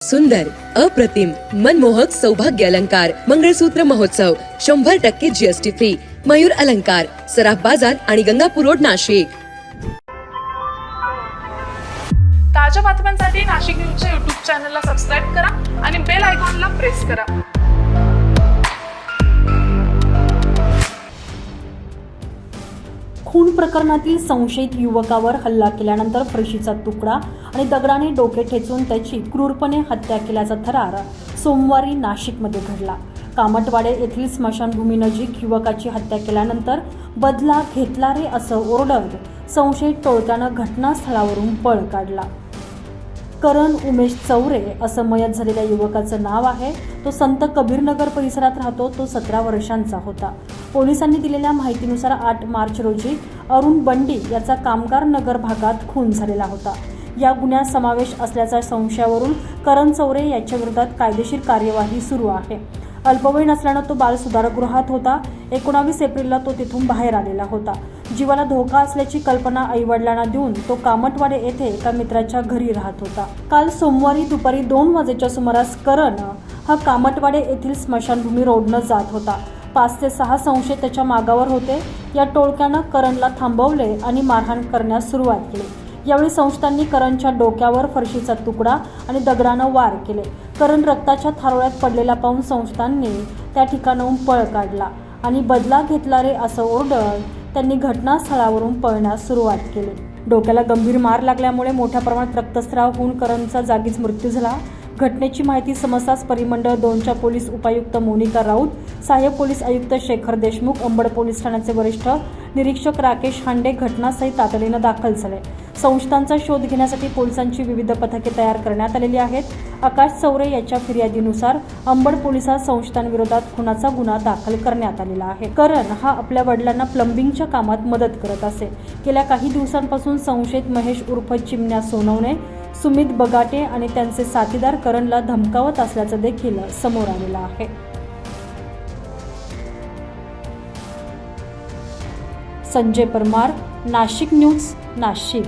सुंदर, अप्रतिम, मनमोहक सौभाग्य अलंकार मंगळसूत्र महोत्सव 100% जीएसटी फ्री. मयूर अलंकार, सराफ बाजार आणि गंगापूर रोड, नाशिक. ताज्या बातम्यांसाठी नाशिक न्यूजच्या YouTube चॅनलला सबस्क्राईब करा आणि बेल आयकॉनला प्रेस करा. खून प्रकरणातील संशयित युवकावर हल्ला केल्यानंतर फरशीचा तुकडा आणि दगडाने डोके ठेचून त्याची क्रूरपणे हत्या केल्याचा थरार सोमवारी नाशिकमध्ये घडला. कामटवाडे येथील स्मशानभूमीनजीक युवकाची हत्या केल्यानंतर बदला घेतला रे असं ओरडत संशयित टोळक्यानं घटनास्थळावरून पळ काढला. करण उमेश चौरे असं मयत झालेल्या युवकाचं नाव आहे. तो संत कबीरनगर परिसरात राहतो. तो 17 वर्षांचा होता. पोलिसांनी दिलेल्या माहितीनुसार 8 मार्च रोजी अरुण बंडी याचा कामगार नगर भागात खून झालेला होता. या गुन्ह्यात समावेश असल्याच्या संशयावरून करण चौरे याच्या विरोधात कायदेशीर कार्यवाही सुरू आहे. अल्पवयीन नसल्यानं तो बाल सुधारगृहात होता. 19 एप्रिलला तो तिथून बाहेर आलेला होता. जीवाला धोका असल्याची कल्पना आईवडिलांना देऊन तो कामटवाडे येथे एका मित्राच्या घरी राहत होता. काल सोमवारी दुपारी 2 वाजेच्या सुमारास करण हा कामटवाडे येथील स्मशानभूमी रोडनं जात होता. 5 ते 6 संशयित त्याच्या मागावर होते. या टोळक्यानं करणला थांबवले आणि मारहाण करण्यास सुरुवात केली. यावेळी संशयितांनी करणच्या डोक्यावर फरशीचा तुकडा आणि दगडानं वार केले. करण रक्ताच्या थारोळ्यात पडलेला पाहून संशयितांनी त्या ठिकाणाहून पळ काढला आणि बदला घेतला रे असं ओरडत त्यांनी घटनास्थळावरून पळण्यास सुरुवात केली. डोक्याला गंभीर मार लागल्यामुळे मोठ्या प्रमाणात रक्तस्राव होऊन करणचा जागीच मृत्यू झाला. घटनेची माहिती समजताच परिमंडळ 2च्या पोलीस उपायुक्त मोनिका राऊत, सहाय्यक पोलीस आयुक्त शेखर देशमुख, अंबड पोलीस ठाण्याचे वरिष्ठ निरीक्षक राकेश हांडे घटनास्थळी तातडीनं दाखल झाले. संशयितांचा शोध घेण्यासाठी पोलिसांची विविध पथके तयार करण्यात आलेली आहेत. आकाश चौरे याच्या फिर्यादीनुसार अंबड पोलिसात संशयितांविरोधात खुनाचा गुन्हा दाखल करण्यात आलेला आहे. करण हा आपल्या वडिलांना प्लंबिंगच्या कामात मदत करत असे. गेल्या काही दिवसांपासून संशयित महेश उर्फ चिमण्या सोनवणे, सुमित बगाटे आणि त्यांचे साथीदार करणला धमकावत असल्याचं देखील समोर आलेलं आहे. संजय परमार, नाशिक न्यूज, नाशिक.